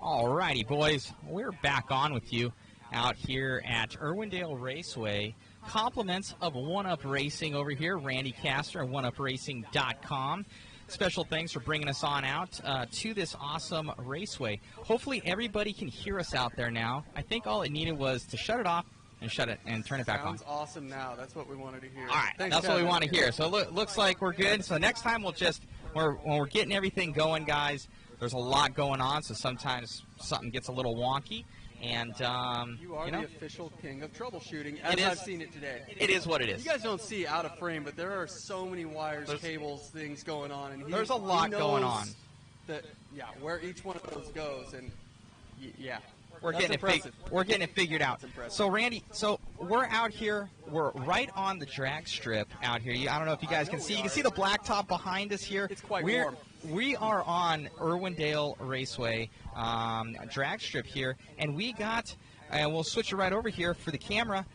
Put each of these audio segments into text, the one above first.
Alrighty, boys, we're back on with you out here at Irwindale Raceway. Compliments of One Up Racing over here, Randy Castor and OneUpRacing.com. Special thanks for bringing us on out to this awesome raceway. Hopefully everybody can hear us out there now. I think all it needed was to shut it off and shut it and turn it back on. Sounds awesome now. That's what we wanted to hear. All right, that's what we want to hear. So looks like we're good. So next time we'll just, when we're getting everything going, guys, there's a lot going on, so sometimes something gets a little wonky. And, you are the official king of troubleshooting, as I've seen it today. It is what it is. You guys don't see out of frame, but there are so many wires, cables, things going on. And there's a lot going on. Where each one of those goes, and yeah. We're getting it figured out. So, Randy, we're out here. We're right on the drag strip out here. I don't know if you guys can see. You can see the blacktop behind us here. It's quite warm. We are on Irwindale Raceway drag strip here, and we got, and we'll switch it right over here for the camera.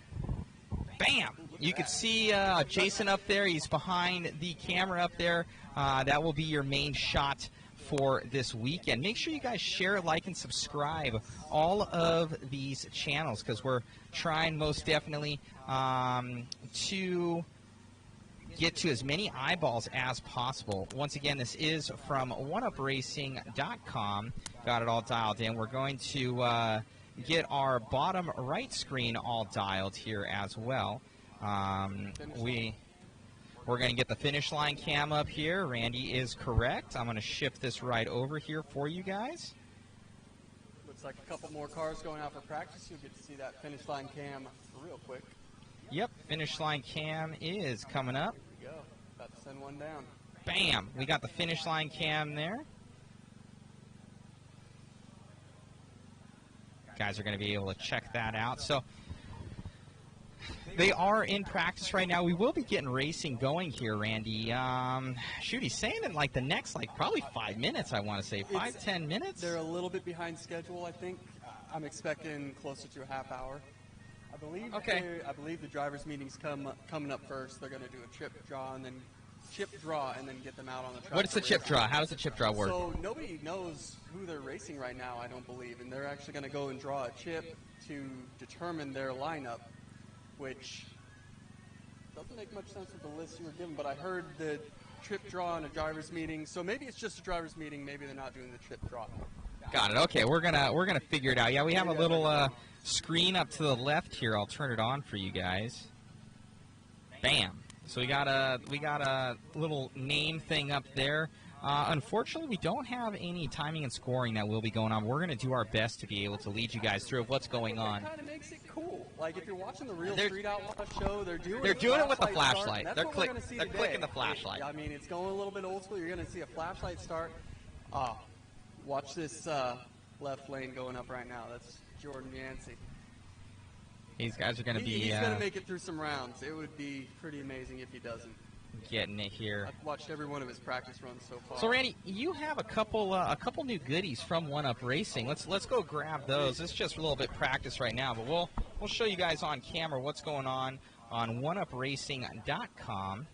Bam! You can see Jason up there. He's behind the camera up there. That will be your main shot for this weekend. Make sure you guys share, like, and subscribe all of these channels, because we're trying most definitely to get to as many eyeballs as possible. Once again, this is from OneUpRacing.com. Got it all dialed in. We're going to get our bottom right screen all dialed here as well. We're going to get the finish line cam up here. Randy is correct. I'm going to shift this right over here for you guys. Looks like a couple more cars going out for practice. You'll get to see that finish line cam real quick. Yep, finish line cam is coming up. There we go. About to send one down. Bam! We got the finish line cam there. Guys are going to be able to check that out. So they are in practice right now. We will be getting racing going here, Randy. Shoot, he's saying in like the next, probably 5 minutes, I want to say. 5-10 minutes? They're a little bit behind schedule, I think. I'm expecting closer to a half hour. I believe the drivers' meetings coming up first. They're going to do a chip draw and then get them out on the track. What is the chip draw? How does the chip draw work? So nobody knows who they're racing right now, I don't believe. And they're actually going to go and draw a chip to determine their lineup, which doesn't make much sense with the list you were given, but I heard the chip draw in a driver's meeting, so maybe it's just a driver's meeting, maybe they're not doing the chip draw. Got it. Okay, we're gonna figure it out. Yeah, we have a little screen up to the left here. I'll turn it on for you guys. Bam. So we got a little name thing up there. Unfortunately, we don't have any timing and scoring that will be going on. We're going to do our best to be able to lead you guys through what's going on. That kind of makes it cool. Like, if you're watching the Real Street Outlaw show, they're doing it with the flashlight. They're clicking the flashlight. I mean, it's going a little bit old school. You're going to see a flashlight start. Watch this left lane going up right now. That's Jordan Yancey. These guys are going to be... He's going to make it through some rounds. It would be pretty amazing if he doesn't. Getting it here. I've watched every one of his practice runs so far. So, Randy, you have a couple new goodies from One Up Racing. Let's go grab those. It's just a little bit practice right now, but we'll show you guys on camera what's going on OneUpRacing.com.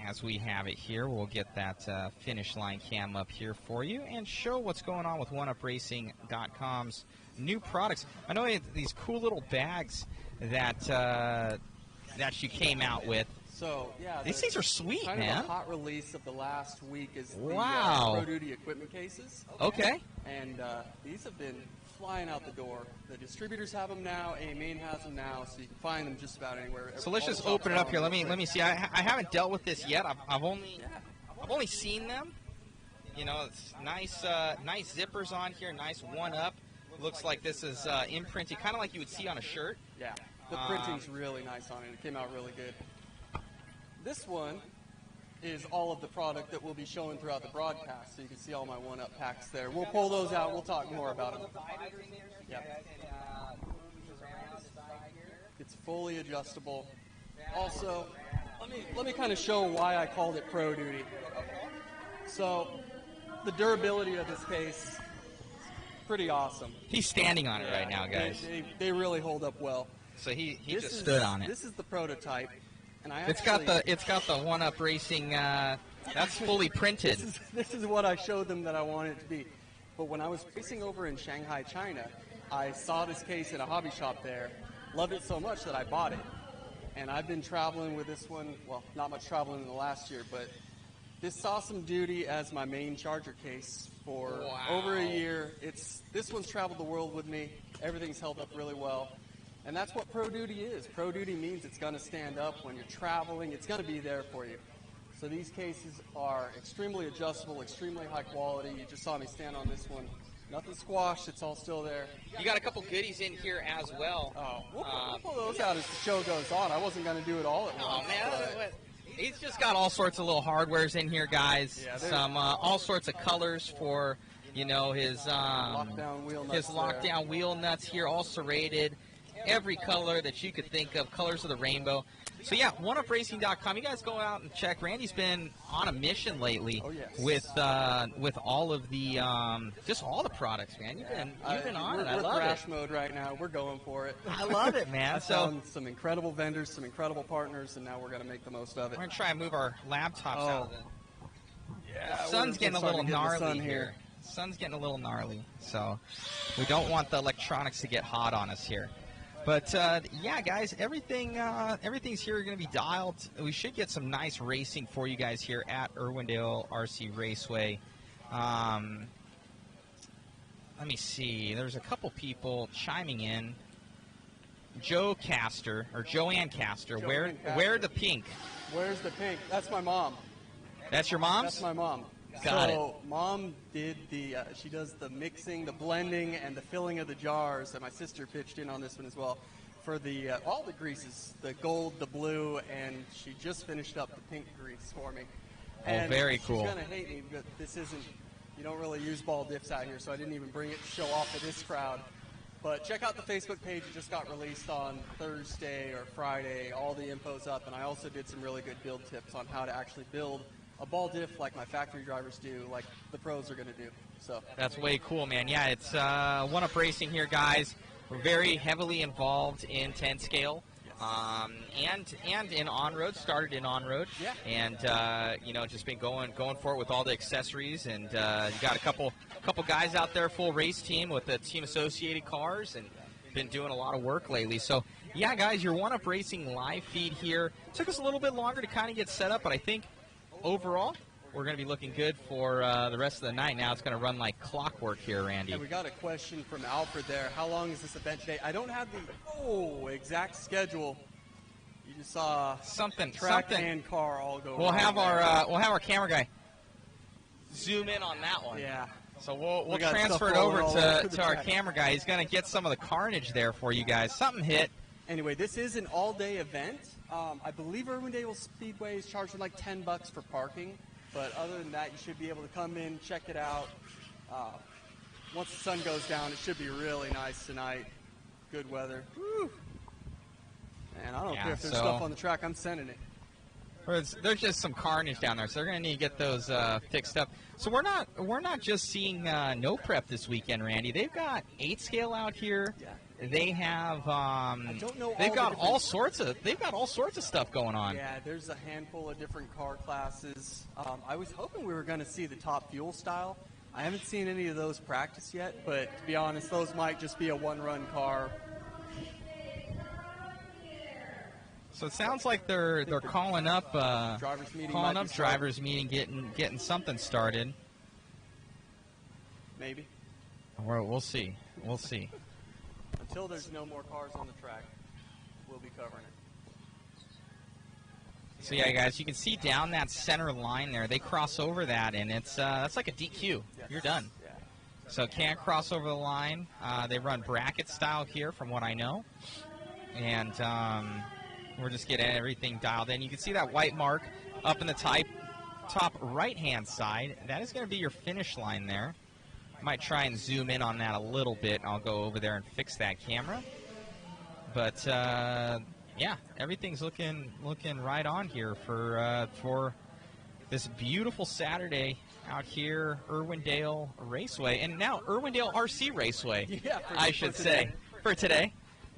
As we have it here, we'll get that finish line cam up here for you and show what's going on with OneUpRacing.com's new products. I know these cool little bags that you came out with. So, yeah. These things are sweet, man. Kind of a hot release of the last week is the Wow. Pro Duty equipment cases. Okay. And these have been flying out the door. The distributors have them now. A-Main has them now, so you can find them just about anywhere. So let's just open it up here. Let me see. I haven't dealt with this yet. I've only seen them. You know, it's nice zippers on here. Nice One Up. Looks like this is imprinted, kind of like you would see on a shirt. Yeah. The printing's really nice on it. It came out really good. This one is all of the product that we'll be showing throughout the broadcast, so you can see all my One Up packs there. We'll pull those out. We'll talk more about them. Yep. It's fully adjustable. Also, let me kind of show why I called it Pro Duty. So, the durability of this case is pretty awesome. He's standing on it right now, guys. They really hold up well. So he just stood on it. This is the prototype, and it's got the One Up Racing That's fully printed. This is what I showed them that I wanted it to be. But when I was racing over in Shanghai, China, I saw this case in a hobby shop there, loved it so much that I bought it. And I've been traveling with this one, well, not much traveling in the last year, but this saw some duty as my main charger case for over a year. This one's traveled the world with me. Everything's held up really well. And that's what Pro Duty is. Pro Duty means it's going to stand up when you're traveling. It's going to be there for you. So these cases are extremely adjustable, extremely high quality. You just saw me stand on this one. Nothing squashed. It's all still there. You got a couple goodies in here as well. Oh, we'll pull those out as the show goes on. I wasn't going to do it all at once. Oh, man. He's just got all sorts of little hardwares in here, guys. Yeah, some all sorts of colors for, you know, his lockdown wheel nuts here, all serrated. Every color that you could think of, colors of the rainbow. So yeah, oneupracing.com. You guys go out and check. Randy's been on a mission lately with all of the just all the products, man. You've been on it. I love it. We're crash mode right now. We're going for it. I love it, man. I found some incredible vendors, some incredible partners, and now we're going to make the most of it. We're going to try and move our laptops out of the sun's getting a little gnarly here. Sun's getting a little gnarly, so we don't want the electronics to get hot on us here. But, yeah, guys, everything's here going to be dialed. We should get some nice racing for you guys here at Irwindale RC Raceway. Let me see. There's a couple people chiming in. Joanne Caster. Where the pink? Where's the pink? That's my mom. That's your mom's? That's my mom. Got it. Mom did she does the mixing, the blending, and the filling of the jars, and my sister pitched in on this one as well for the all the greases, the gold, the blue, and she just finished up the pink grease for me. And very cool. She's gonna hate me, but this isn't, you don't really use ball diffs out here, so I didn't even bring it to show off to this crowd. But check out the Facebook page. It just got released on Thursday or Friday. All the info's up, and I also did some really good build tips on how to actually build a ball diff like my factory drivers do, like the pros are going to do. So that's way cool, man. Yeah, it's One Up Racing here, guys. We're very heavily involved in 10 scale, and in on-road. Started in on-road, and you know, just been going for it with all the accessories. And you got a couple guys out there, full race team with the team associated cars, and been doing a lot of work lately. So yeah, guys, your One Up Racing live feed here took us a little bit longer to kind of get set up, but I think overall, we're going to be looking good for the rest of the night. Now it's going to run like clockwork here, Randy. And we got a question from Alfred there. How long is this event today? I don't have the exact schedule. You just saw track and car all go. We'll have our camera guy zoom in on that one. Yeah. So we'll transfer it over to our camera guy. He's going to get some of the carnage there for you guys. Something hit. Anyway, this is an all-day event. I believe Irwindale Speedway is charging like $10 for parking, but other than that, you should be able to come in, check it out. Once the sun goes down, it should be really nice tonight. Good weather. Woo. And I don't care if there's stuff on the track, I'm sending it. There's just some carnage down there, so they're going to need to get those fixed up. So we're not just seeing no prep this weekend, Randy. They've got 8 scale out here. Yeah. They have they've got all sorts of stuff going on. Yeah, there's a handful of different car classes. I was hoping we were going to see the top fuel style. I haven't seen any of those practice yet, but to be honest, those might just be a one-run car. So it sounds like they're calling up drivers meeting, getting something started. Maybe. We'll see. We'll see. Until there's no more cars on the track, we'll be covering it. So yeah, guys, you can see down that center line there. They cross over that, and that's like a DQ. Yes. You're done. Yeah. So can't cross over the line. They run bracket style here, from what I know, and we're just getting everything dialed in. You can see that white mark up in the top right-hand side. That is going to be your finish line there. Might try and zoom in on that a little bit. I'll go over there and fix that camera. But yeah, everything's looking right on here for this beautiful Saturday out here, Irwindale Raceway, and now Irwindale RC Raceway. Yeah, I should say for today,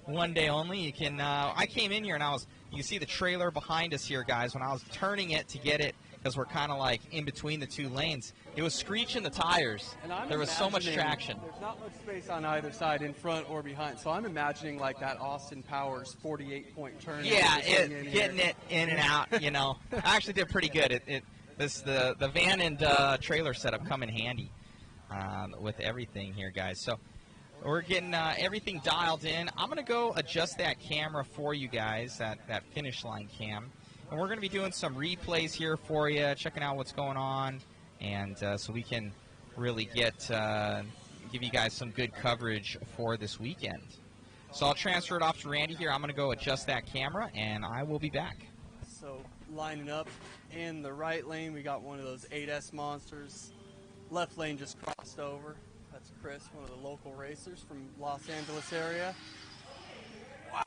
one day only. You can. I came in here and you can see the trailer behind us here, guys. When I was turning it to get it because we're kind of like in between the two lanes. It was screeching the tires. And there was so much traction. There's not much space on either side, in front or behind. So I'm imagining like that Austin Powers 48-point turn. Yeah, getting it in and out. You know, I actually did pretty good. The van and trailer setup come in handy with everything here, guys. So we're getting everything dialed in. I'm going to go adjust that camera for you guys, that finish line cam. And we're going to be doing some replays here for you, checking out what's going on, and so we can really give you guys some good coverage for this weekend. So I'll transfer it off to Randy here. I'm going to go adjust that camera, and I will be back. So lining up in the right lane, we got one of those 8S monsters. Left lane just crossed over. That's Chris, one of the local racers from Los Angeles area. Wow.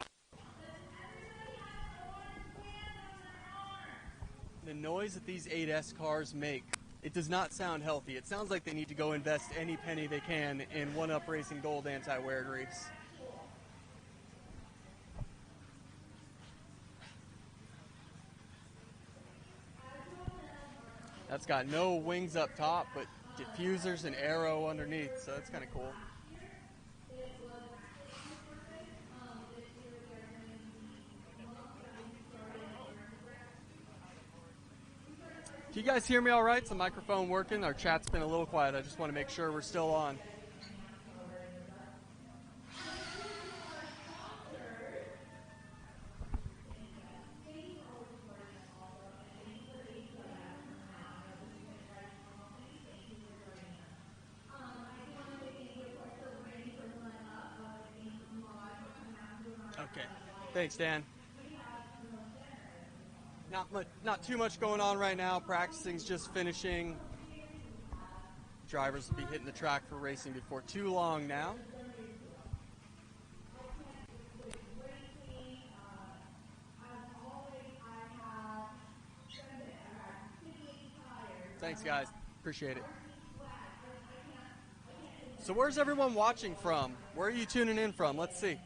The noise that these 8S cars make, it does not sound healthy. It sounds like they need to go invest any penny they can in One-Up Racing Gold anti-wear grease. That's got no wings up top, but diffusers and aero underneath, so that's kind of cool. Can you guys hear me all right? Is the microphone working? Our chat's been a little quiet. I just want to make sure we're still on. Okay. Thanks, Dan. Not too much going on right now. Practicing's just finishing. Drivers will be hitting the track for racing before too long now. Thanks, guys. Appreciate it. So where's everyone watching from? Where are you tuning in from? Let's see.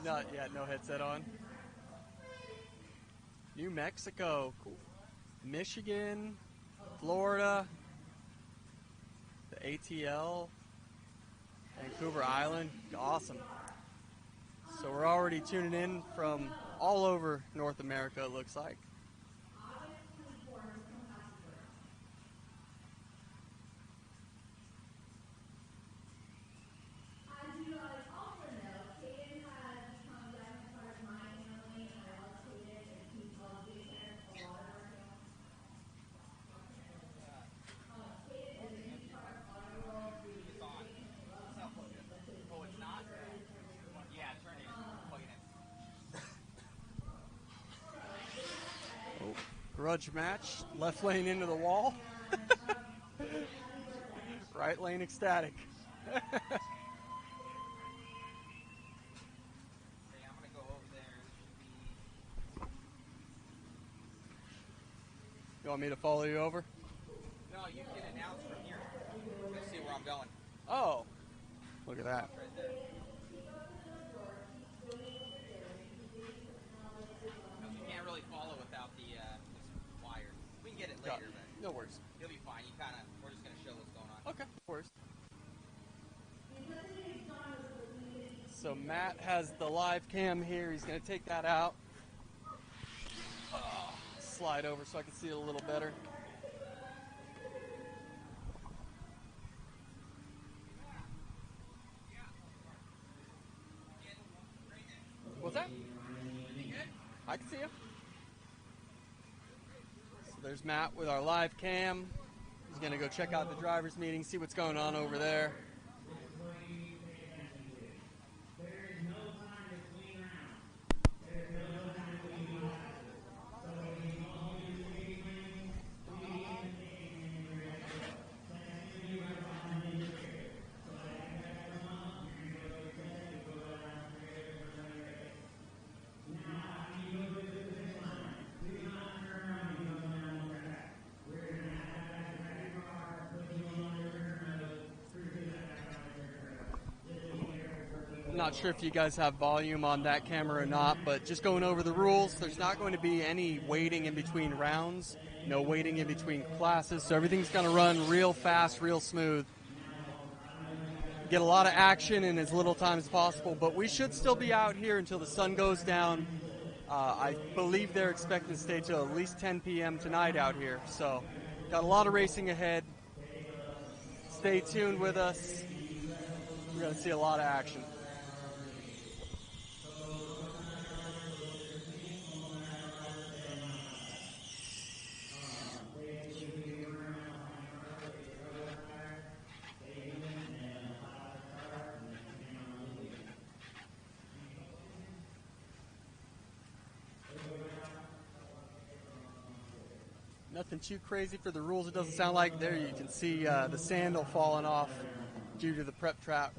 Not yet, no headset on. New Mexico, cool. Michigan, Florida, the ATL, Vancouver Island, awesome. So we're already tuning in from all over North America, it looks like. Grudge match, left lane into the wall. Right lane ecstatic. You want me to follow you over? No, you can announce from here. Let's see where I'm going. Oh, look at that. Right there. You can't really follow without the wire. We can get it later, but no worries. You'll be fine. We're just gonna show what's going on. Okay, no worries. So Matt has the live cam here. He's gonna take that out. Slide over so I can see it a little better. What's that? I can see you. So there's Matt with our live cam. He's going to go check out the driver's meeting, see what's going on over there. not sure if you guys have volume on that camera or not, but just going over the rules, there's not going to be any waiting in between rounds, no waiting in between classes, so everything's going to run real fast, real smooth. Get a lot of action in as little time as possible, but we should still be out here until the sun goes down. I believe they're expecting to stay till at least 10 p.m. tonight out here, so got a lot of racing ahead. Stay tuned with us. We're going to see a lot of action. Nothing too crazy for the rules, it doesn't sound like. There you can see the sandal falling off due to the prep trap.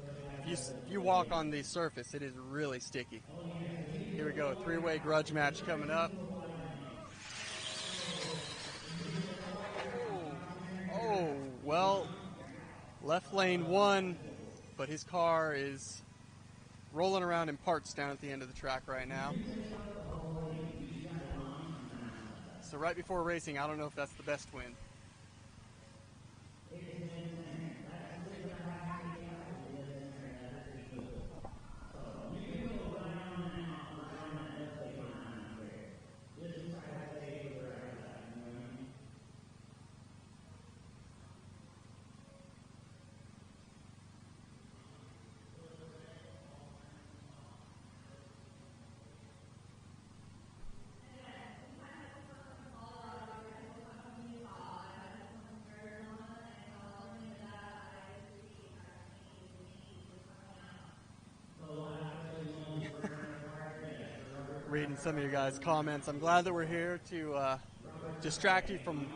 If you walk on the surface, it is really sticky. Here we go, three-way grudge match coming up. Oh, well, left lane won, but his car is rolling around in parts down at the end of the track right now. So right before racing, I don't know if that's the best win. Reading some of your guys' comments. I'm glad that we're here to distract you from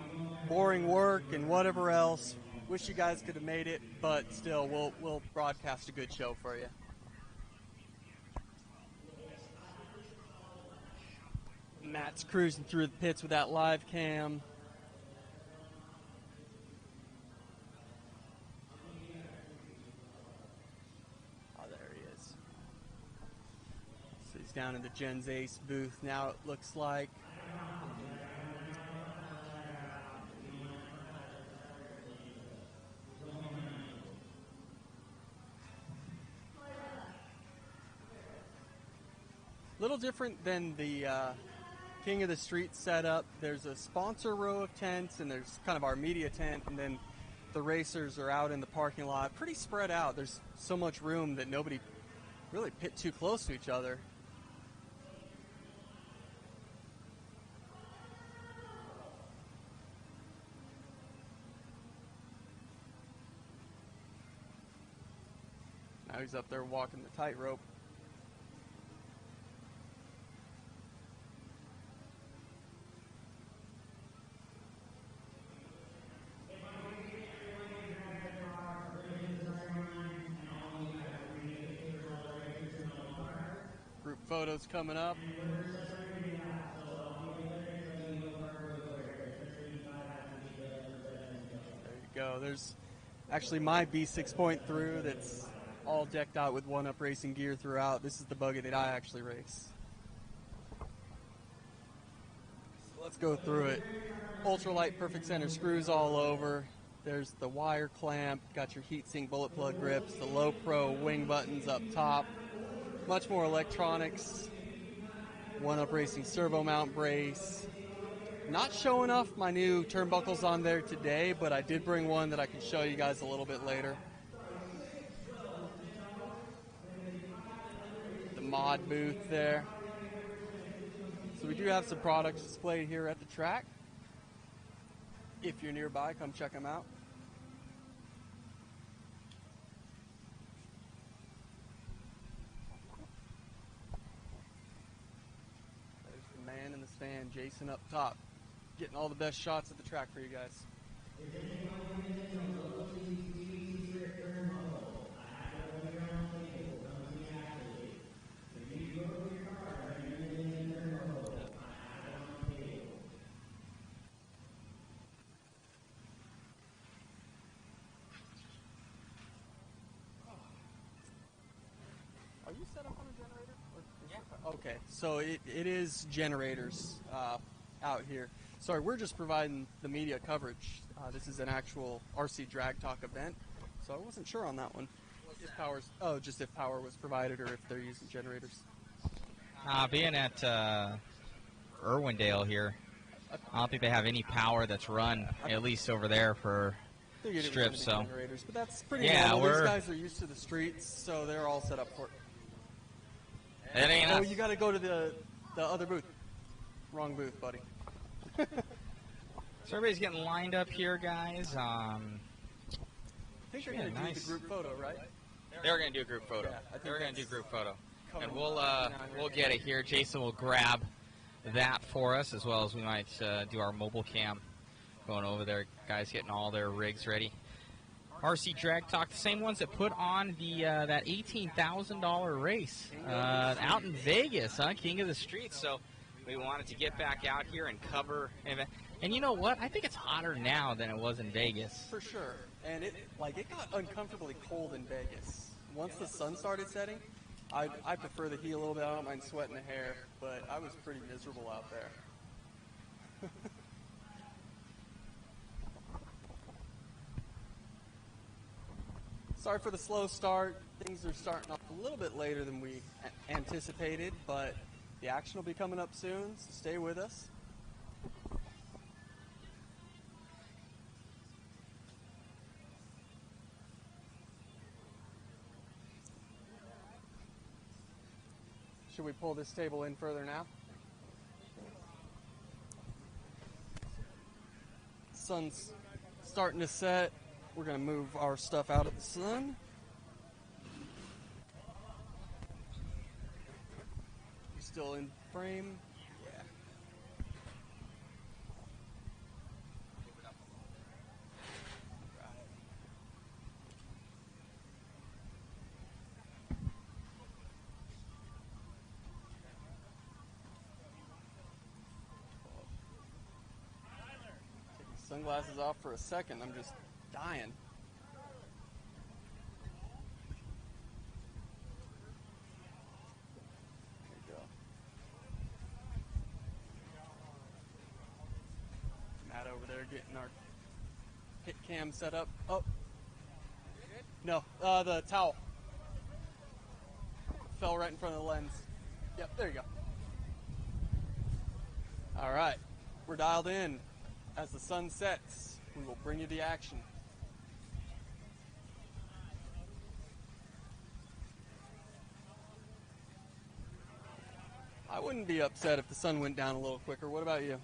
boring work and whatever else. Wish you guys could have made it, but still, we'll broadcast a good show for you. Matt's cruising through the pits with that live cam. Down in the Jen's Ace booth now, it looks like. Little different than the King of the Street setup. There's a sponsor row of tents, and there's kind of our media tent, and then the racers are out in the parking lot. Pretty spread out. There's so much room that nobody really pit too close to each other. Now he's up there walking the tightrope. Group photos coming up. There you go. There's actually my B6 point through that's all decked out with one-up racing gear throughout. This is the buggy that I actually race. So let's go through it. Ultralight perfect center screws all over. There's the wire clamp, got your heatsink bullet plug grips, the low pro wing buttons up top. Much more electronics. One-up racing servo mount brace. Not showing off my new turnbuckles on there today, but I did bring one that I can show you guys a little bit later. Mod booth there. So we do have some products displayed here at the track. If you're nearby, come check them out. There's the man in the stand, Jason up top, getting all the best shots at the track for you guys. Are you set up on a generator? Yeah. Okay, so it is generators out here. Sorry, we're just providing the media coverage. This is an actual RC Drag Talk event, so I wasn't sure on that one. Just if power was provided or if they're using generators. Being at Irwindale here, I don't think they have any power that's run, at least over there for strips. So, generators, but that's pretty normal. These guys are used to the streets, so they're all set up for it. It ain't us. You got to go to the other booth. Wrong booth, buddy. So everybody's getting lined up here, guys. I think they're going to do the group photo, right? They're going to do a group photo. Yeah, They're going to do group photo. And we'll get it here. Jason will grab that for us, as well as we might do our mobile cam going over there. Guys getting all their rigs ready. RC Drag Talk, the same ones that put on the that $18,000 race out in Vegas, huh? King of the Streets. So we wanted to get back out here and cover. And you know what? I think it's hotter now than it was in Vegas. For sure. And it got uncomfortably cold in Vegas. Once the sun started setting, I prefer the heat a little bit. I don't mind sweating the hair, but I was pretty miserable out there. Sorry for the slow start. Things are starting off a little bit later than we anticipated, but the action will be coming up soon, so stay with us. Should we pull this table in further now? Sun's starting to set. We're going to move our stuff out of the sun. You still in frame? Yeah. Sunglasses off for a second. I'm just dying. There you go. Matt over there getting our hit cam set up. Oh. No, the towel fell right in front of the lens. Yep, there you go. All right, we're dialed in. As the sun sets, we will bring you the action. I wouldn't be upset if the sun went down a little quicker. What about you?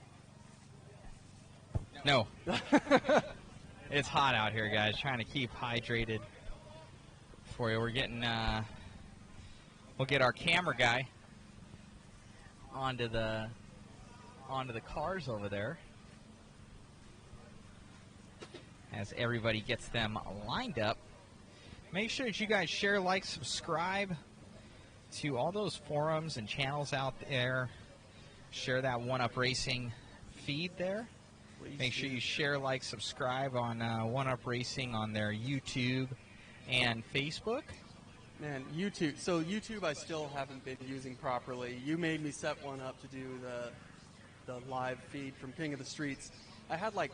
No. It's hot out here, guys. Trying to keep hydrated for you. We're getting, we'll get our camera guy onto the cars over there, as everybody gets them lined up. Make sure that you guys share, like, subscribe to all those forums and channels out there. Share that One Up Racing feed there. Make sure you share, like, subscribe on One Up Racing on their YouTube and Facebook. Man, YouTube. So YouTube I still haven't been using properly. You made me set one up to do the live feed from King of the Streets. I had like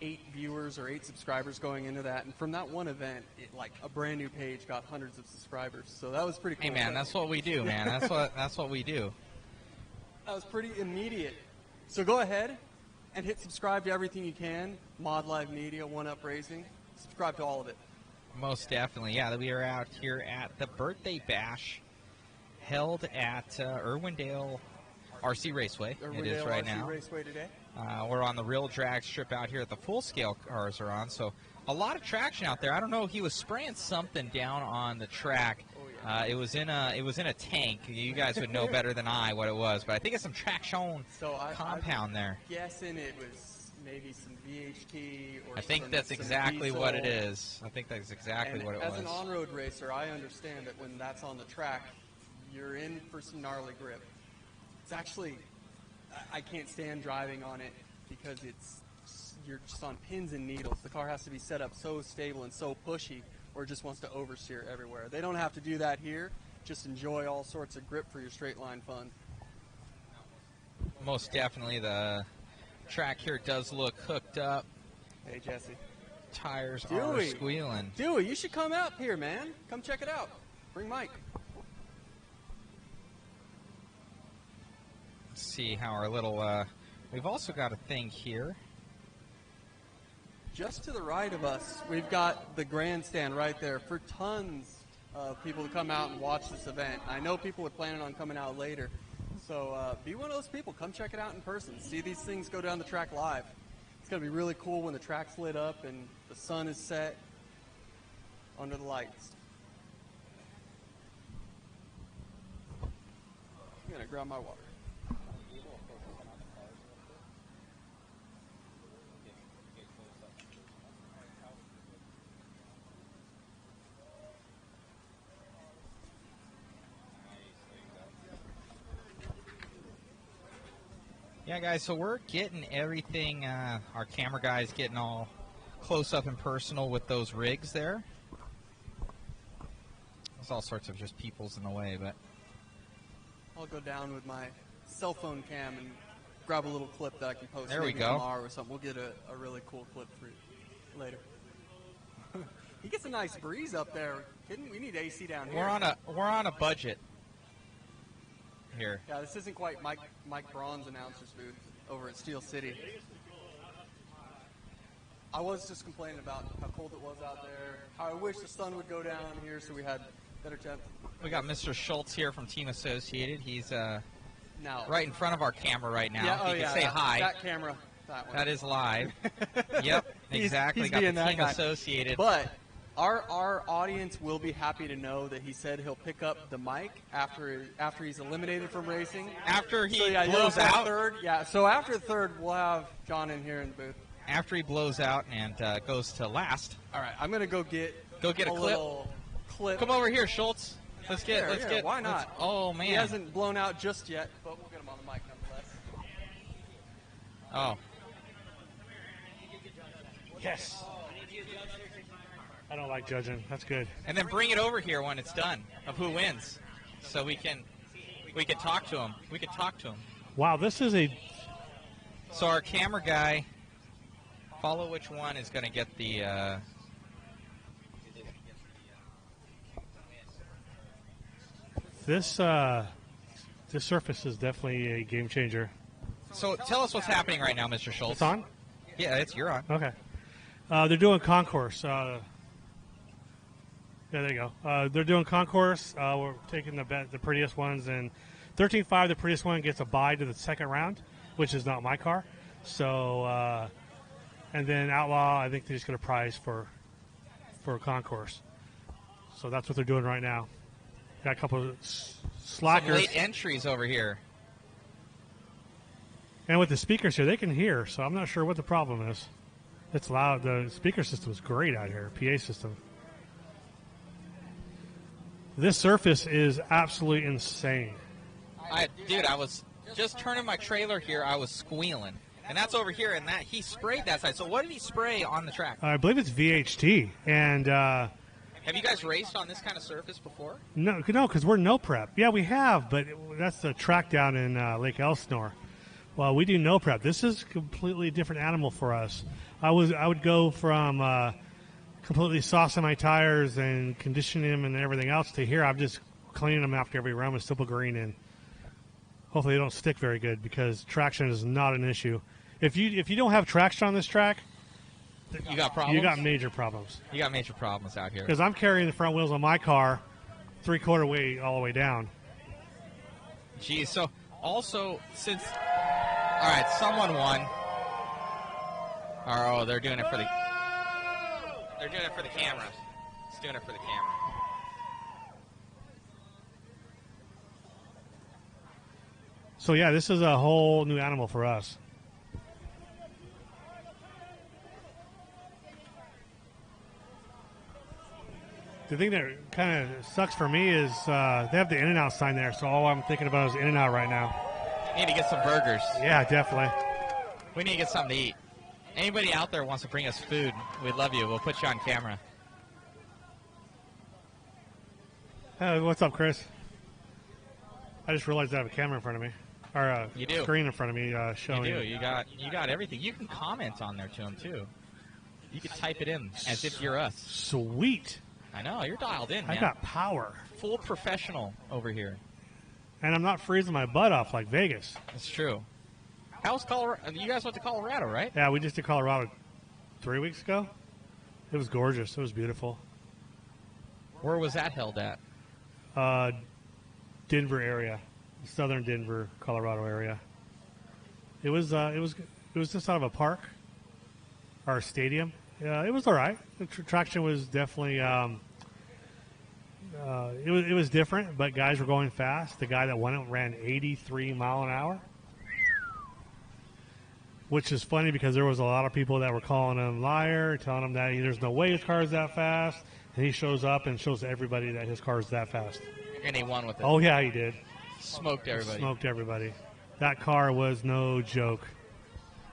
8 viewers or 8 subscribers going into that, and from that one event, like a brand new page got hundreds of subscribers. So that was pretty cool. Hey man, that's what we do, man. That's what we do. That was pretty immediate. So go ahead and hit subscribe to everything you can. Mod Live Media, One Up Racing. Subscribe to all of it. Most definitely, yeah. We are out here at the birthday bash held at Irwindale RC Raceway. It is right now. Raceway today. We're on the real drag strip out here that the full-scale cars are on, so a lot of traction out there. I don't know, he was spraying something down on the track. Oh, yeah. It was in a tank. You guys would know better than I what it was, but I think it's some traction compound there. Guessing it was maybe some VHT or I think that's exactly what it is. I think that's exactly what it was. As an on-road racer, I understand that when that's on the track, you're in for some gnarly grip. It's actually, I can't stand driving on it because you're just on pins and needles. The car has to be set up so stable and so pushy, or it just wants to oversteer everywhere. They don't have to do that here. just enjoy all sorts of grip for your straight line fun. Most definitely. The track here does look hooked up. Hey, Jesse. Tires are squealing. Dewey, you should come out here, man. Come check it out. Bring Mike. Let's see how our little, we've also got a thing here. Just to the right of us, we've got the grandstand right there for tons of people to come out and watch this event. I know people are planning on coming out later. So be one of those people. Come check it out in person. See these things go down the track live. It's going to be really cool when the track's lit up and the sun is set under the lights. I'm going to grab my water. Yeah, guys, so we're getting everything, our camera guy's getting all close up and personal with those rigs there. There's all sorts of just peoples in the way, but... I'll go down with my cell phone cam and grab a little clip that I can post there maybe we go. tomorrow or something. We'll get a really cool clip for you later. He gets a nice breeze up there. We need AC down here. We're on a budget here. Yeah, this isn't quite Mike Braun's announcer's booth over at Steel City. I was just complaining about how cold it was out there, how I wish the sun would go down here so we had better temps. We got Mr. Schultz here from Team Associated. He's now right in front of our camera right now. Yeah, He can say hi. That camera, that one. That is live. Yep, exactly. He's got being the that Team guy. Associated. But our audience will be happy to know that he said he'll pick up the mic after he's eliminated from racing. After he So, blows out. Third, so after the third, we'll have John in here in the booth. After he blows out and goes to last. All right, I'm gonna go get a clip. little clip. Come over here, Schultz. Let's get. Why not? Oh man. He hasn't blown out just yet, but we'll get him on the mic nonetheless. Oh. Yes. I don't like judging. That's good. And then bring it over here when it's done of who wins, so we can talk to him. We can talk to him. Wow, this is a. So our camera guy, follow which one is going to get the. This surface is definitely a game changer. So tell us what's happening right now, Mr. Schultz. It's on? Yeah, you're on. Okay. They're doing concourse. Yeah, there you go. They're doing concourse. We're taking the prettiest ones, and 13.5, the prettiest one, gets a bye to the second round, which is not my car. So, and then Outlaw, I think they just get a prize for concourse. So that's what they're doing right now. Got a couple of slackers. Some late entries over here. And with the speakers here, they can hear, so I'm not sure what the problem is. It's loud. The speaker system is great out here, PA system. This surface is absolutely insane. Dude, I was just turning my trailer here. I was squealing. And that's over here, and he sprayed that side. So what did he spray on the track? I believe it's VHT. And have you guys raced on this kind of surface before? no, because we're no prep. Yeah, we have, but that's the track down in Lake Elsinore. Well, we do no prep. This is a completely different animal for us. I would go from completely saucing my tires and conditioning them and everything else to here. I'm just cleaning them after every run with Simple Green, and hopefully they don't stick very good because traction is not an issue. If you don't have traction on this track, you got problems. You got major problems. You got major problems out here. Because I'm carrying the front wheels on my car 3/4 way all the way down. Geez, so also since all right, someone won. Oh, they're doing it for the. They're doing it for the camera. It's doing it for the camera. So yeah, this is a whole new animal for us. The thing that kind of sucks for me is they have the In-N-Out sign there, so all I'm thinking about is In-N-Out right now. Need to get some burgers. Yeah, definitely. We need to get something to eat. Anybody out there wants to bring us food, we'd love you. We'll put you on camera. What's up, Chris? I just realized I have a camera in front of me, or a You do. screen in front of me showing. You do. You got everything. You can comment on there to them too. You can type it in as if you're us. Sweet. I know you're dialed in, man. I got power. Full professional over here. And I'm not freezing my butt off like Vegas. That's true. How's Colorado? You guys went to Colorado, right? Yeah, we just did Colorado 3 weeks ago. It was gorgeous. It was beautiful. Where was that held at? Denver area, southern Denver, Colorado area. It was just out of a park or a stadium. Yeah, it was all right. The traction was definitely it was different, but guys were going fast. The guy that won it ran 83 mile an hour, which is funny because there was a lot of people that were calling him liar, telling him that there's no way his car is that fast, and he shows up and shows everybody that his car is that fast. And he won with it. Oh yeah, he did. Smoked everybody. Smoked everybody. That car was no joke.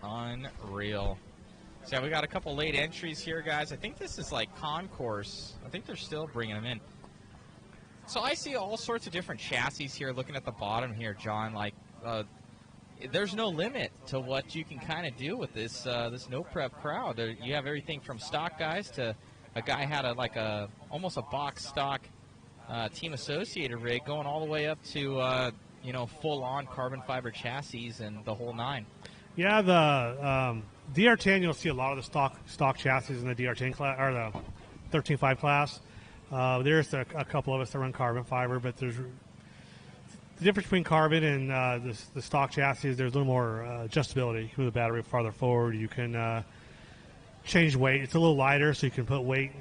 Unreal. So we got a couple late entries here, guys. I think this is like concourse. I think they're still bringing them in. So I see all sorts of different chassis here. Looking at the bottom here, John, like there's no limit to what you can kind of do with this this no prep crowd. You have everything from stock guys to a guy had almost a box stock Team Associated rig, going all the way up to full on carbon fiber chassis and the whole nine. Yeah, the DR10, you'll see a lot of the stock chassis in the DR10 class or the 13.5 class. There's a couple of us that run carbon fiber, but there's the difference between carbon and the stock chassis is there's a little more adjustability. You can move the battery farther forward. You can change weight. It's a little lighter, so you can put weight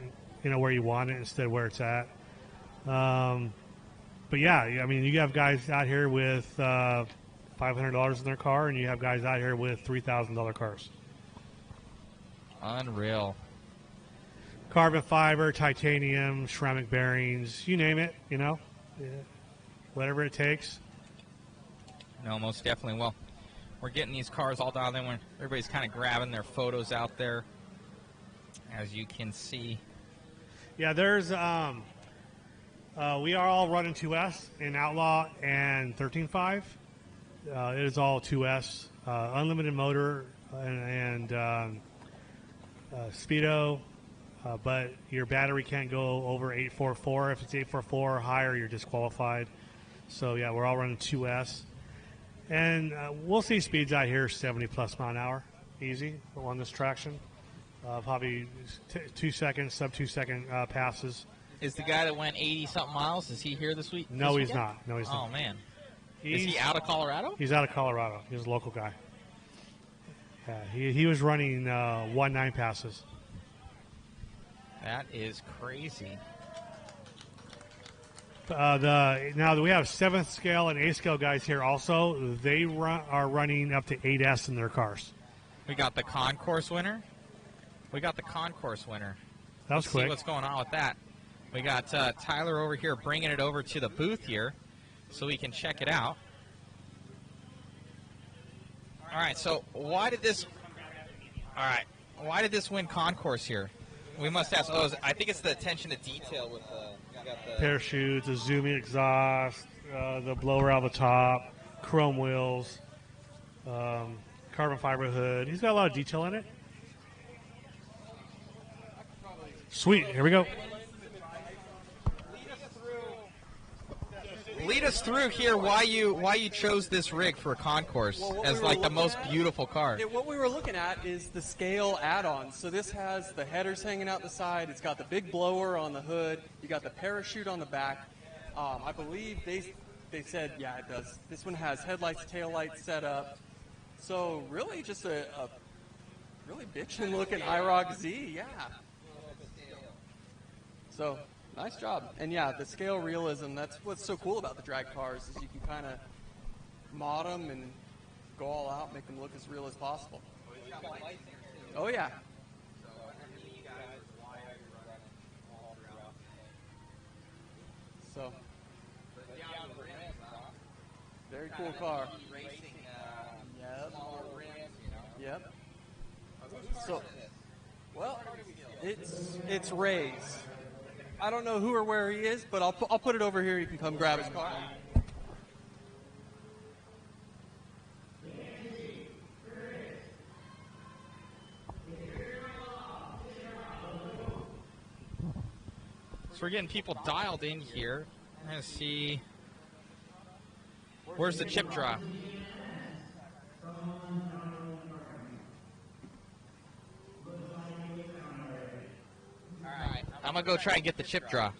where you want it instead of where it's at. But yeah, I mean, you have guys out here with $500 in their car, and you have guys out here with $3,000 cars. Unreal. Carbon fiber, titanium, ceramic bearings, you name it, whatever it takes. No, most definitely. Well, we're getting these cars all down there when everybody's kind of grabbing their photos out there, as you can see. Yeah, there's we are all running 2S in Outlaw and 13.5. It is all 2S, unlimited motor and speedo, but your battery can't go over 844. If it's 844 or higher, you're disqualified. So yeah, we're all running 2S, and we'll see speeds out here 70 plus mile an hour, easy on this traction. Probably 2 seconds, sub 2 second passes. Is the guy that went 80-something miles, is he here this week? No, he's not. No, he's not. Oh, man. Is he out of Colorado? He's out of Colorado. He's a local guy. Yeah, he was running 1.9 passes. That is crazy. Now we have 7th scale and 8th scale guys here also. They are running up to 8S in their cars. We got the concourse winner. That was quick. See what's going on with that. We got Tyler over here bringing it over to the booth here so we can check it out. All right, so why did this win concourse here? We must ask. I think it's the attention to detail with the parachutes, the zooming exhaust, the blower out the top, chrome wheels, carbon fiber hood. He's got a lot of detail in it. Sweet, here we go. Lead us through here why you chose this rig for a concourse as like the most beautiful car. What we were looking at is the scale add-on. So this has the headers hanging out the side. It's got the big blower on the hood. You got the parachute on the back. I believe they said, yeah, it does. This one has headlights, taillights set up. So really just a really bitchin' looking IROC Z, yeah. So nice job. And yeah, the scale realism, that's what's so cool about the drag cars is you can kind of mod them and go all out, make them look as real as possible. Oh yeah. So very cool car. Yep. So, well, it's Ray's. I don't know who or where he is, but I'll put it over here. You can come grab his car. So we're getting people dialed in here. I'm going to see. Where's the chip draw? Alright, I'm going to go try and get the chip draw.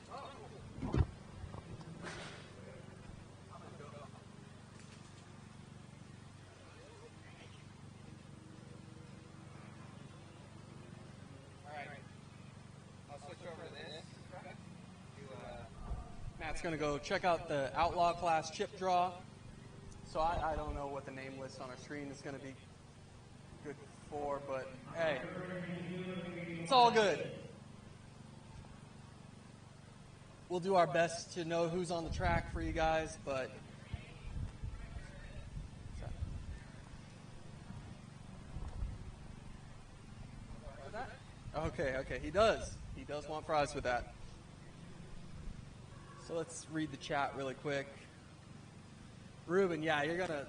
Matt's going to go check out the Outlaw class chip draw. So I don't know what the name list on our screen is going to be good for, but hey, it's all good. We'll do our best to know who's on the track for you guys, but okay, he does want fries with that. So let's read the chat really quick. Ruben, yeah,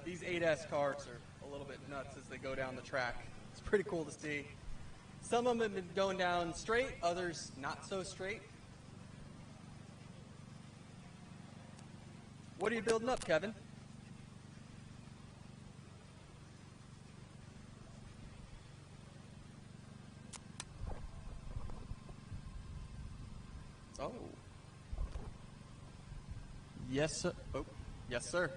these 8S carts are a little bit nuts as they go down the track. It's pretty cool to see. Some of them have been going down straight, others not so straight. What are you building up, Kevin? Oh. Yes, sir. Oh, yes, sir.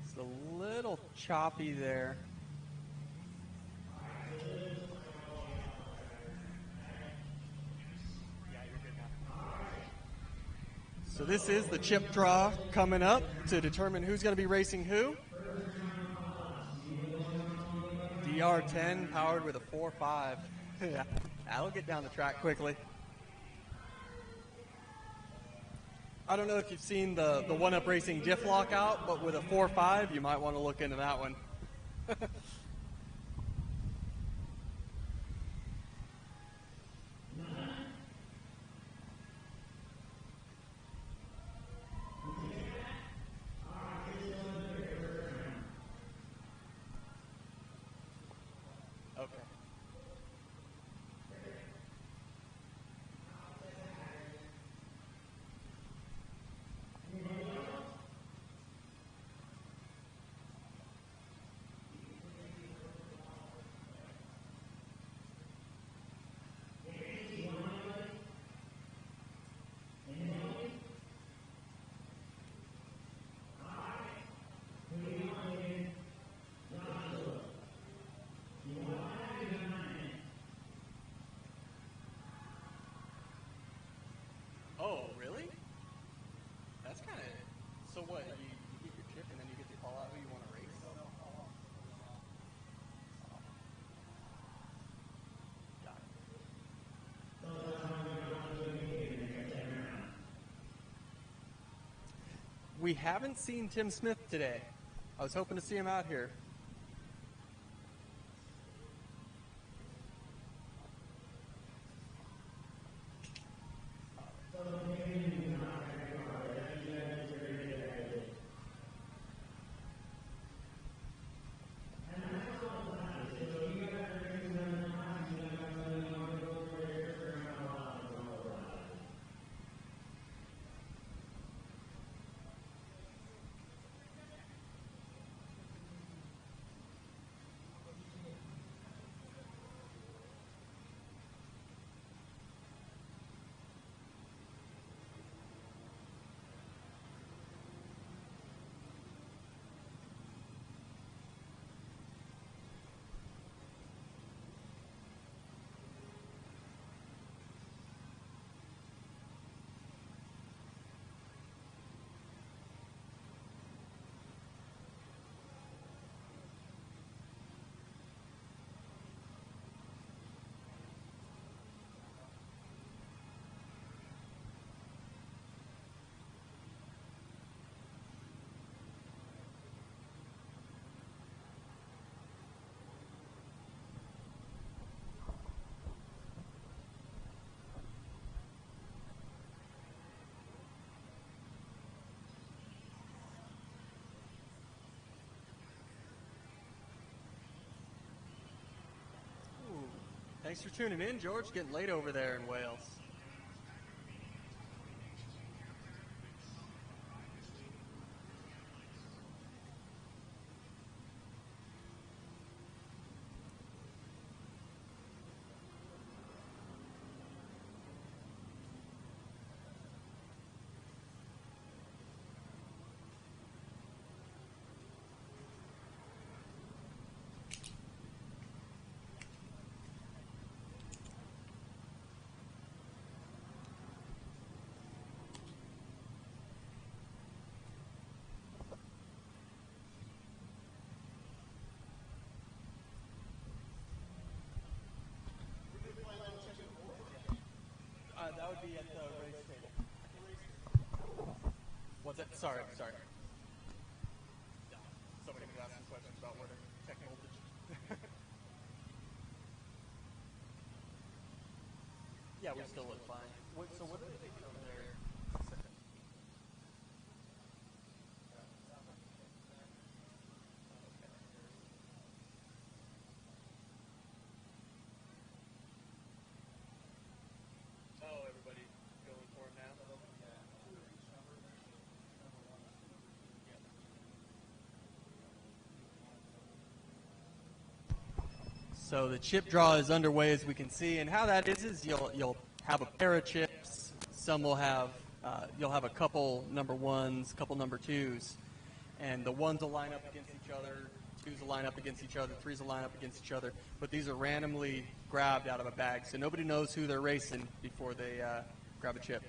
It's a little choppy there. So this is the chip draw coming up to determine who's going to be racing who. DR10 powered with a 4.5. Yeah, that'll get down the track quickly. I don't know if you've seen the one-up racing diff lockout, but with a 4.5, you might want to look into that one. Okay. Oh, really? That's kind of... So what, you get your chip and then you get to call out who you want to race? Got it. We haven't seen Tim Smith today. I was hoping to see him out here. Thanks for tuning in, George. Getting late over there in Wales. That would be at the race table. What's that? Sorry. Somebody was asking questions about where to check voltage. Yeah, we still look fine. So what are they thinking over there? Oh, everybody going for it now? So the chip draw is underway, as we can see, and how that is you'll have a pair of chips. Some will have you'll have a couple number ones, couple number twos, and the ones will line up against each other, twos will line up against each other, threes will line up against each other. But these are randomly grabbed out of a bag, so nobody knows who they're racing before they grab a chip.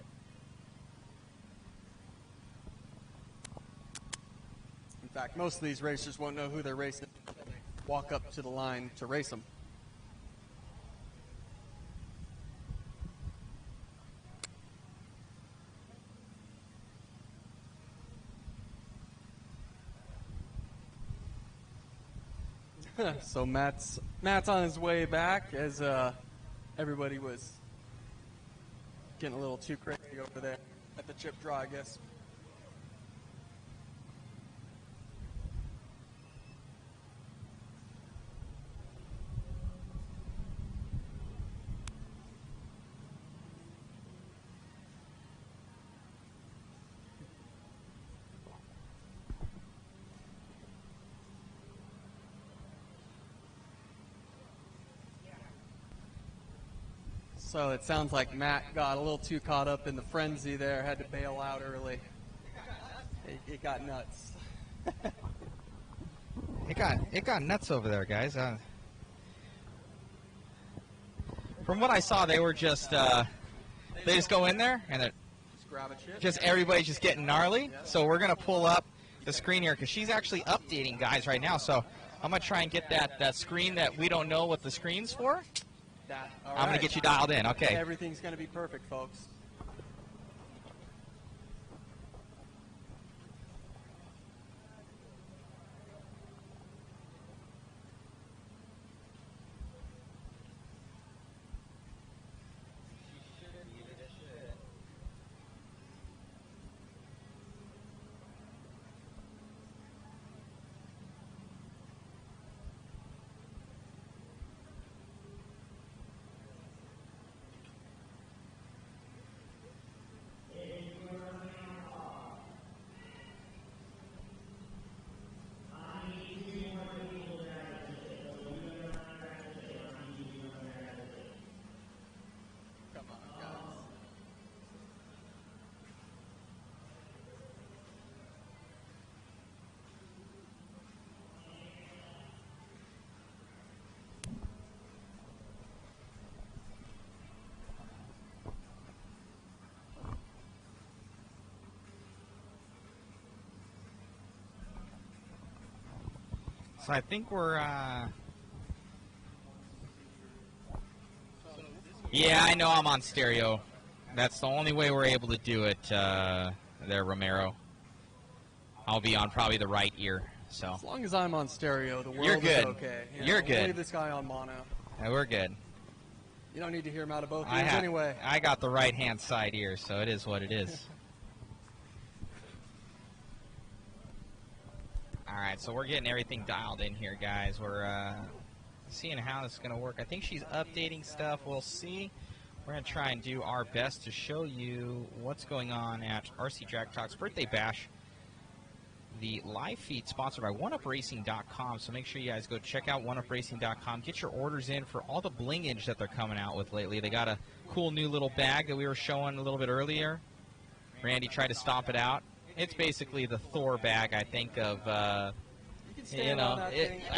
In fact, most of these racers won't know who they're racing until they walk up to the line to race them. So Matt's on his way back as everybody was getting a little too crazy over there at the chip draw, I guess. So it sounds like Matt got a little too caught up in the frenzy there, had to bail out early. It got nuts. It got nuts over there, guys. From what I saw, they were just they just go in there and Just grab a chip. just everybody's just getting gnarly. So we're gonna pull up the screen here because she's actually updating guys right now. So I'm gonna try and get that screen that we don't know what the screen's for. I'm going to get you dialed in. Okay. Everything's going to be perfect, folks. So I think we're, yeah, I know I'm on stereo. That's the only way we're able to do it there, Romero. I'll be on probably the right ear. So as long as I'm on stereo, the world You're good. is okay. You're good. We'll leave this guy on mono. yeah, we're good. You don't need to hear him out of both ears anyway. I got the right-hand side ear, so it is what it is. All right, so we're getting everything dialed in here, guys. We're seeing how this is going to work. I think she's updating stuff. We'll see. We're going to try and do our best to show you what's going on at RC Drag Talk's Birthday Bash. The live feed sponsored by OneUpRacing.com, so make sure you guys go check out OneUpRacing.com. Get your orders in for all the blingage that they're coming out with lately. They got a cool new little bag that we were showing a little bit earlier. Randy tried to stomp it out. It's basically the Thor bag, I think, of, I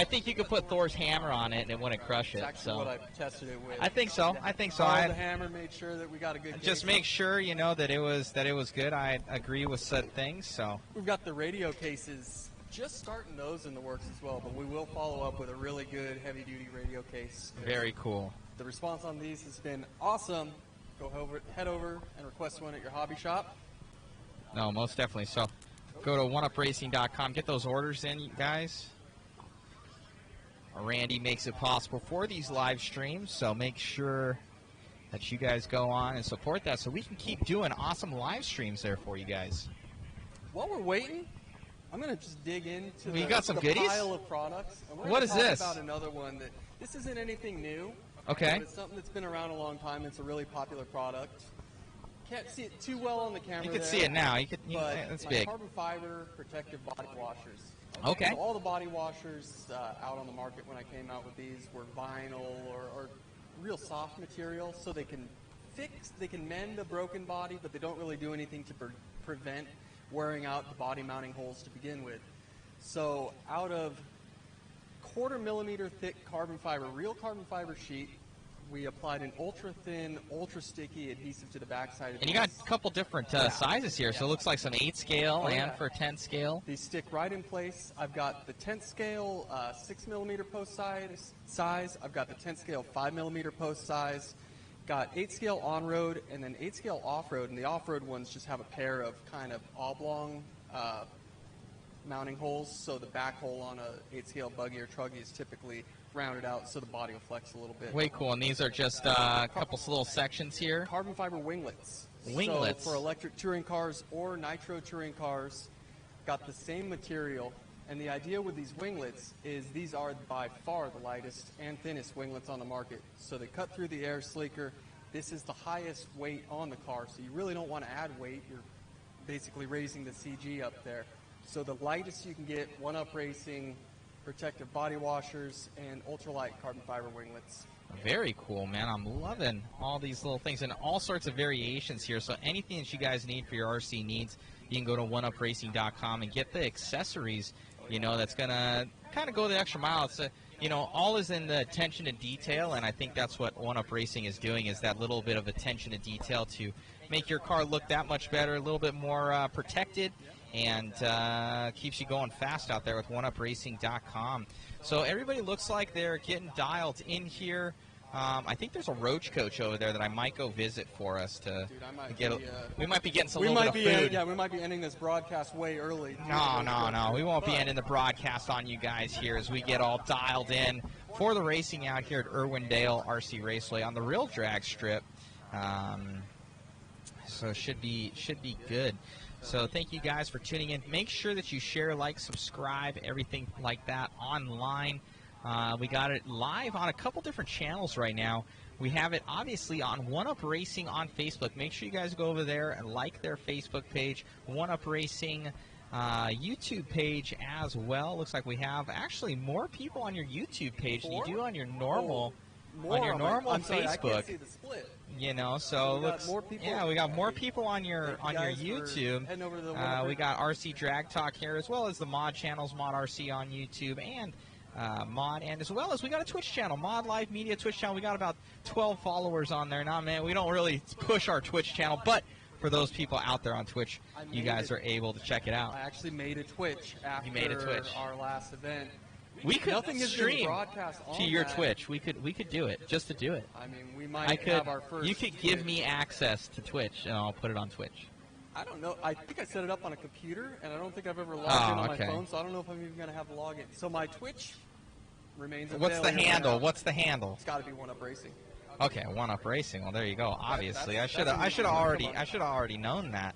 think you could put Thor's hammer on it and it wouldn't crush it. That's actually what I tested it with. I think so. The hammer made sure that we got a good just make sure, that it was good. I agree with said things, so. We've got the radio cases, just starting those in the works as well, but we will follow up with a really good heavy-duty radio case. Very cool. The response on these has been awesome. Head over and request one at your hobby shop. No, most definitely. So go to OneUpRacing.com. Get those orders in, you guys. Randy makes it possible for these live streams, so make sure that you guys go on and support that so we can keep doing awesome live streams there for you guys. While we're waiting, I'm going to just dig into the pile of products. What is this? About another one that this isn't anything new. Okay. But it's something that's been around a long time. It's a really popular product. Can't see it too well on the camera. You can see it now. It's big. Carbon fiber protective body washers. Okay. So all the body washers out on the market when I came out with these were vinyl or real soft material, so they can mend a broken body, but they don't really do anything to prevent wearing out the body mounting holes to begin with. So out of 1/4 millimeter thick real carbon fiber sheet, we applied an ultra-thin, ultra-sticky adhesive to the backside of And you got a couple different sizes here, so it looks like some 8 scale and for 10 scale. These stick right in place. I've got the 10th scale 6 millimeter post size. I've got the 10th scale 5 millimeter post size. Got 8 scale on-road and then 8 scale off-road, and the off-road ones just have a pair of kind of oblong mounting holes, so the back hole on a 8 scale buggy or truggy is typically rounded out so the body will flex a little bit. Way cool, and these are just a couple little sections here. Carbon fiber winglets. Winglets. So for electric touring cars or nitro touring cars, got the same material, and the idea with these winglets is these are by far the lightest and thinnest winglets on the market. So they cut through the air sleeker. This is the highest weight on the car, so you really don't want to add weight. You're basically raising the CG up there. So the lightest you can get, One-Up Racing, protective body washers, and ultralight carbon fiber winglets. Very cool, man. I'm loving all these little things and all sorts of variations here. So anything that you guys need for your RC needs, you can go to OneUpRacing.com and get the accessories, that's going to kind of go the extra mile. It's all is in the attention to detail, and I think that's what One-Up Racing is doing, is that little bit of attention to detail to make your car look that much better, a little bit more protected, and keeps you going fast out there with OneUpRacing.com. So everybody looks like they're getting dialed in here. I think there's a roach coach over there that I might go visit for us to get. We might be getting some little bit of food. We might be ending this broadcast way early. No. We won't be ending the broadcast on you guys here as we get all dialed in for the racing out here at Irwindale RC Raceway on the real drag strip. So should be good. So thank you guys for tuning in. Make sure that you share, like, subscribe, everything like that online. We got it live on a couple different channels right now. We have it obviously on One-Up Racing on Facebook. Make sure you guys go over there and like their Facebook page. One-Up Racing YouTube page as well. Looks like we have actually more people on your YouTube page than you do on your normal I'm sorry, Facebook. I can't see the split. So we got more people on your YouTube. We got RC Drag Talk here, as well as the mod channels, Mod RC on YouTube, and Mod, and as well as we got a Twitch channel, Mod Live Media Twitch channel. We got about 12 followers on there. Now, man, we don't really push our Twitch channel, but for those people out there on Twitch, you guys are able to check it out. I actually made a Twitch after our last event. We could stream to your that. Twitch. We could do it just to do it. I mean, we might have our first. You could give me access to Twitch, and I'll put it on Twitch. I don't know. I think I set it up on a computer, and I don't think I've ever logged in on my phone, so I don't know if I'm even going to have a login. So my Twitch remains available. What's the handle? What's the handle? It's got to be One-Up Racing. Okay, One-Up Racing. Well, there you go. Obviously, I should have already known that.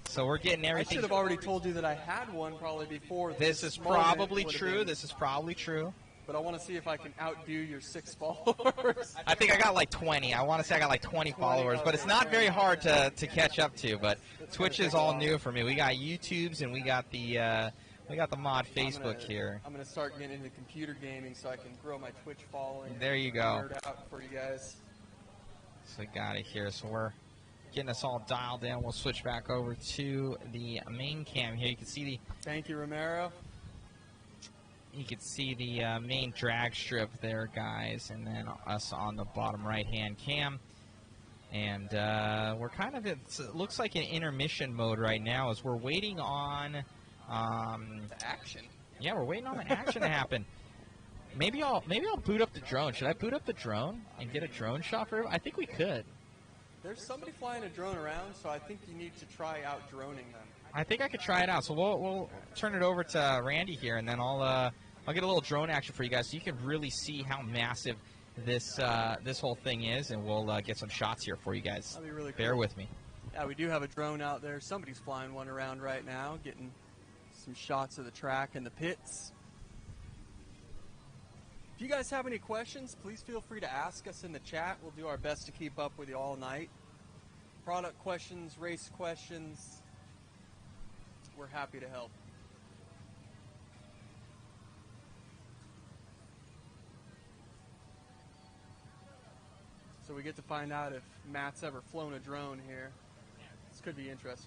So we're getting everything. I should have already told you that I had one probably before. This is probably true. This is probably true. but I want to see if I can outdo your 6 followers. I think I got like 20. I want to say I got like 20 followers, but it's not very hard to catch up to. But Twitch is all new for me. We got YouTubes and we got the mod Facebook here. I'm gonna start getting into computer gaming so I can grow my Twitch following. There you go. Nerd out for you guys. So we got it here. So we're getting us all dialed in. We'll switch back over to the main cam here. You can see the. Thank you, Romero. You can see the main drag strip there, guys, and then us on the bottom right-hand cam. And we're kind of, it looks like an intermission mode right now as we're waiting on... action. Yeah, we're waiting on the action to happen. Maybe I'll boot up the drone. Should I boot up the drone and get a drone shot for it? I think we could. There's somebody flying a drone around, so I think you need to try out droning them. I think I could try it out. So we'll turn it over to Randy here, and then I'll get a little drone action for you guys so you can really see how massive this this whole thing is, and we'll get some shots here for you guys. That'd be really cool. Bear with me. Yeah, we do have a drone out there. Somebody's flying one around right now, getting some shots of the track and the pits. If you guys have any questions, please feel free to ask us in the chat. We'll do our best to keep up with you all night. Product questions, race questions, we're happy to help. So we get to find out if Matt's ever flown a drone here. This could be interesting.